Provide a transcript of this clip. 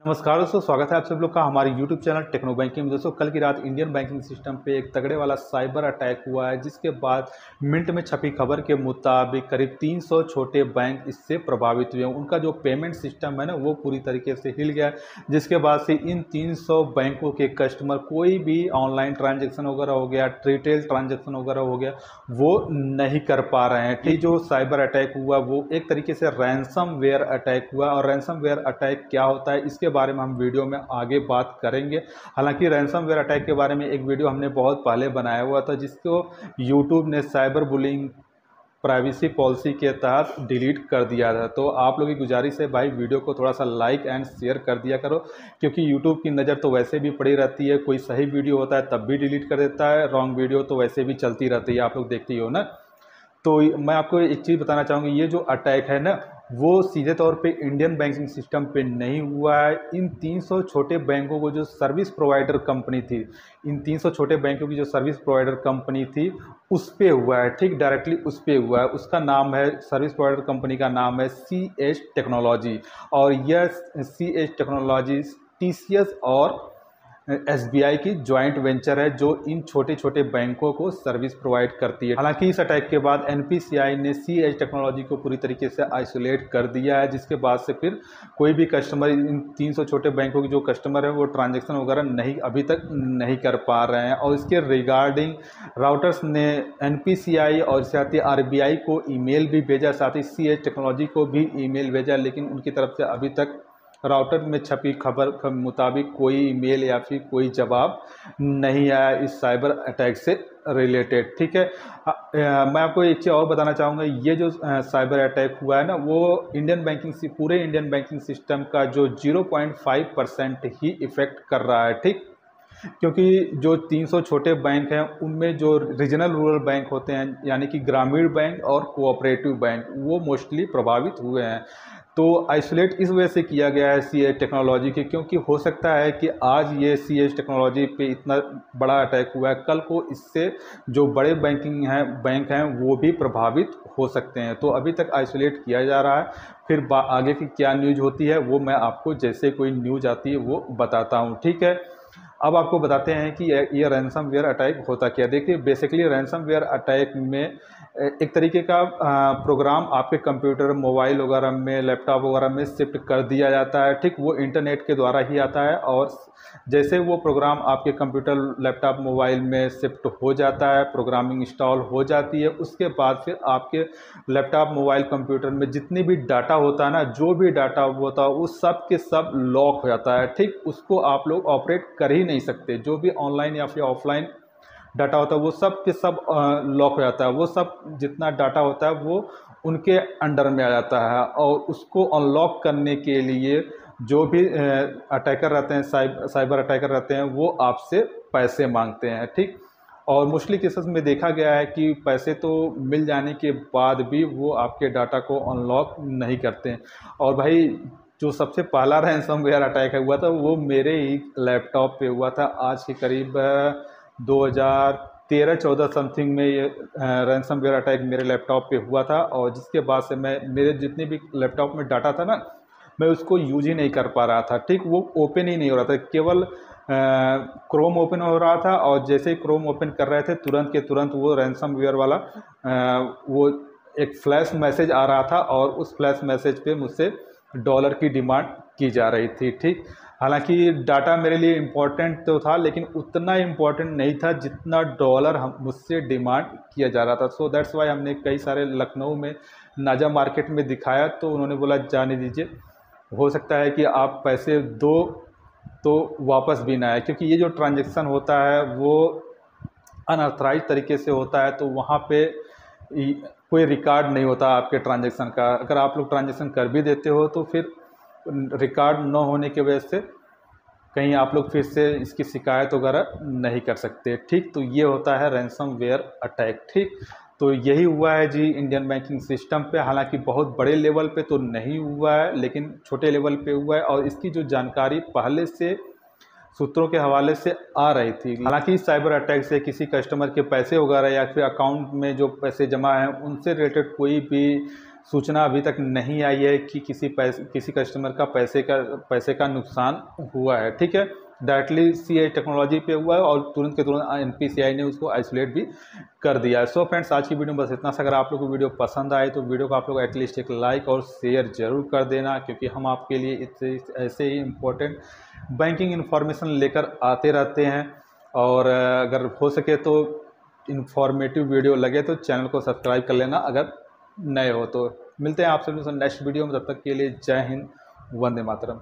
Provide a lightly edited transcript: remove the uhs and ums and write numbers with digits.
नमस्कार दोस्तों, स्वागत है आप सब लोग का हमारे YouTube चैनल टेक्नो बैंकिंग में। दोस्तों, कल की रात इंडियन बैंकिंग सिस्टम पे एक तगड़े वाला साइबर अटैक हुआ है, जिसके बाद मिनट में छपी खबर के मुताबिक करीब 300 छोटे बैंक इससे प्रभावित हुए हैं। उनका जो पेमेंट सिस्टम है ना, वो पूरी तरीके से हिल गया, जिसके बाद से इन 300 बैंकों के कस्टमर कोई भी ऑनलाइन ट्रांजेक्शन वगैरह हो गया, रिटेल ट्रांजेक्शन वगैरह हो गया, वो नहीं कर पा रहे हैं। ठीक, जो साइबर अटैक हुआ वो एक तरीके से रैंसमवेयर अटैक हुआ, और रैंसमवेयर अटैक क्या होता है इसके बारे में हम वीडियो में आगे बात करेंगे। हालांकि रैंसमवेयर अटैक के बारे में एक वीडियो हमने बहुत पहले बनाया हुआ था, जिसको यूट्यूब ने साइबर बुलिंग प्राइवेसी पॉलिसी के तहत डिलीट कर दिया था। तो आप लोगों की गुजारिश है भाई, वीडियो को थोड़ा सा लाइक एंड शेयर कर दिया करो, क्योंकि यूट्यूब की नज़र तो वैसे भी पड़ी रहती है। कोई सही वीडियो होता है तब भी डिलीट कर देता है, रॉन्ग वीडियो तो वैसे भी चलती रहती है, आप लोग देखते ही हो ना। तो मैं आपको एक चीज़ बताना चाहूँगा, ये जो अटैक है ना, वो सीधे तौर पे इंडियन बैंकिंग सिस्टम पे नहीं हुआ है। इन 300 छोटे बैंकों को जो सर्विस प्रोवाइडर कंपनी थी, इन 300 छोटे बैंकों की जो सर्विस प्रोवाइडर कंपनी थी, उस पे हुआ है। ठीक, डायरेक्टली उस पे हुआ है। उसका नाम है, सर्विस प्रोवाइडर कंपनी का नाम है CS टेक्नोलॉजी, और यह CS टेक्नोलॉजी TCS और SBI की जॉइंट वेंचर है, जो इन छोटे छोटे बैंकों को सर्विस प्रोवाइड करती है। हालांकि इस अटैक के बाद NPCI ने CS टेक्नोलॉजी को पूरी तरीके से आइसोलेट कर दिया है, जिसके बाद से फिर कोई भी कस्टमर, इन 300 छोटे बैंकों के जो कस्टमर है, वो ट्रांजेक्शन वगैरह नहीं अभी तक नहीं कर पा रहे हैं। और इसके रिगार्डिंग राउटर्स ने NPCI और साथ ही RBI को ईमेल भी भेजा, साथ ही CS टेक्नोलॉजी को भी ईमेल भेजा, लेकिन उनकी तरफ से अभी तक राउटर में छपी खबर के मुताबिक कोई ईमेल या फिर कोई जवाब नहीं आया इस साइबर अटैक से रिलेटेड। ठीक है, मैं आपको एक चीज़ और बताना चाहूँगा, ये जो साइबर अटैक हुआ है ना, वो पूरे इंडियन बैंकिंग सिस्टम का जो 0.5% ही इफ़ेक्ट कर रहा है। ठीक, क्योंकि जो 300 छोटे बैंक हैं, उनमें जो रीजनल रूरल बैंक होते हैं, यानी कि ग्रामीण बैंक और कोऑपरेटिव बैंक, वो मोस्टली प्रभावित हुए हैं। तो आइसोलेट इस वजह से किया गया है CS टेक्नोलॉजी के, क्योंकि हो सकता है कि आज ये CS टेक्नोलॉजी पे इतना बड़ा अटैक हुआ है, कल को इससे जो बड़े बैंक हैं वो भी प्रभावित हो सकते हैं। तो अभी तक आइसोलेट किया जा रहा है, फिर आगे की क्या न्यूज़ होती है वो मैं आपको जैसे कोई न्यूज़ आती है वो बताता हूँ। ठीक है, अब आपको बताते हैं कि ये रैंसमवेयर अटैक होता क्या। देखिए, बेसिकली रैंसमवेयर अटैक में एक तरीके का प्रोग्राम आपके कंप्यूटर, मोबाइल वगैरह में, लैपटॉप वगैरह में शिफ्ट कर दिया जाता है। ठीक, वो इंटरनेट के द्वारा ही आता है, और जैसे वो प्रोग्राम आपके कंप्यूटर, लैपटॉप, मोबाइल में शिफ्ट हो जाता है, प्रोग्रामिंग इंस्टॉल हो जाती है, उसके बाद फिर आपके लैपटॉप, मोबाइल, कंप्यूटर में जितनी भी डाटा होता है ना, जो भी डाटा होता है, वो सब के सब लॉक हो जाता है। ठीक, उसको आप लोग ऑपरेट कर ही नहीं सकते। जो भी ऑनलाइन या फिर ऑफलाइन डाटा होता है, वो सब के सब लॉक हो जाता है। वो सब जितना डाटा होता है वो उनके अंडर में आ जाता है, और उसको अनलॉक करने के लिए जो भी अटैकर रहते हैं, साइबर अटैकर रहते हैं, वो आपसे पैसे मांगते हैं। ठीक, और मोस्टली केसेस में देखा गया है कि पैसे तो मिल जाने के बाद भी वो आपके डाटा को अनलॉक नहीं करते हैं। और भाई, जो सबसे पहला रैंसमवेयर अटैक हुआ था, वो मेरे ही लैपटॉप पे हुआ था, आज के करीब 2013-14 समथिंग में ये रैंसमवेयर अटैक मेरे लैपटॉप पे हुआ था। और जिसके बाद से मेरे जितने भी लैपटॉप में डाटा था ना, मैं उसको यूज ही नहीं कर पा रहा था। ठीक, वो ओपन ही नहीं हो रहा था, केवल क्रोम ओपन हो रहा था, और जैसे ही क्रोम ओपन कर रहे थे, तुरंत के तुरंत वो रैंसमवेयर वाला वो एक फ्लैश मैसेज आ रहा था, और उस फ्लैश मैसेज पे मुझसे डॉलर की डिमांड की जा रही थी। ठीक, हालांकि डाटा मेरे लिए इम्पोर्टेंट तो था, लेकिन उतना इम्पोर्टेंट नहीं था जितना डॉलर हम मुझसे डिमांड किया जा रहा था। सो दैट्स वाई हमने कई सारे लखनऊ में नाजा मार्केट में दिखाया, तो उन्होंने बोला जाने दीजिए, हो सकता है कि आप पैसे दो तो वापस भी ना आए, क्योंकि ये जो ट्रांजैक्शन होता है वो अनऑथराइज तरीके से होता है। तो वहाँ पे कोई रिकॉर्ड नहीं होता आपके ट्रांजैक्शन का। अगर आप लोग ट्रांजैक्शन कर भी देते हो, तो फिर रिकॉर्ड न होने की वजह से कहीं आप लोग फिर से इसकी शिकायत वगैरह नहीं कर सकते। ठीक, तो ये होता है रैंसमवेयर अटैक। ठीक, तो यही हुआ है जी इंडियन बैंकिंग सिस्टम पे। हालांकि बहुत बड़े लेवल पे तो नहीं हुआ है, लेकिन छोटे लेवल पे हुआ है, और इसकी जो जानकारी पहले से सूत्रों के हवाले से आ रही थी। हालांकि इस साइबर अटैक से किसी कस्टमर के पैसे वगैरह या फिर अकाउंट में जो पैसे जमा हैं, उनसे रिलेटेड कोई भी सूचना अभी तक नहीं आई है कि किसी कस्टमर का पैसे का नुकसान हुआ है। ठीक है, डायरेक्टली सीआई टेक्नोलॉजी पे हुआ है और तुरंत के तुरंत एनपीसीआई ने उसको आइसोलेट भी कर दिया है। सो फ्रेंड्स, आज की वीडियो में बस इतना सा। अगर आप लोग को वीडियो पसंद आए तो वीडियो को आप लोग एटलीस्ट एक लाइक और शेयर जरूर कर देना, क्योंकि हम आपके लिए ऐसे ही इम्पोर्टेंट बैंकिंग इन्फॉर्मेशन लेकर आते रहते हैं। और अगर हो सके तो इन्फॉर्मेटिव वीडियो लगे तो चैनल को सब्सक्राइब कर लेना अगर नए हो तो। मिलते हैं आपसे नेक्स्ट वीडियो में, तब तक के लिए जय हिंद, वंदे मातरम।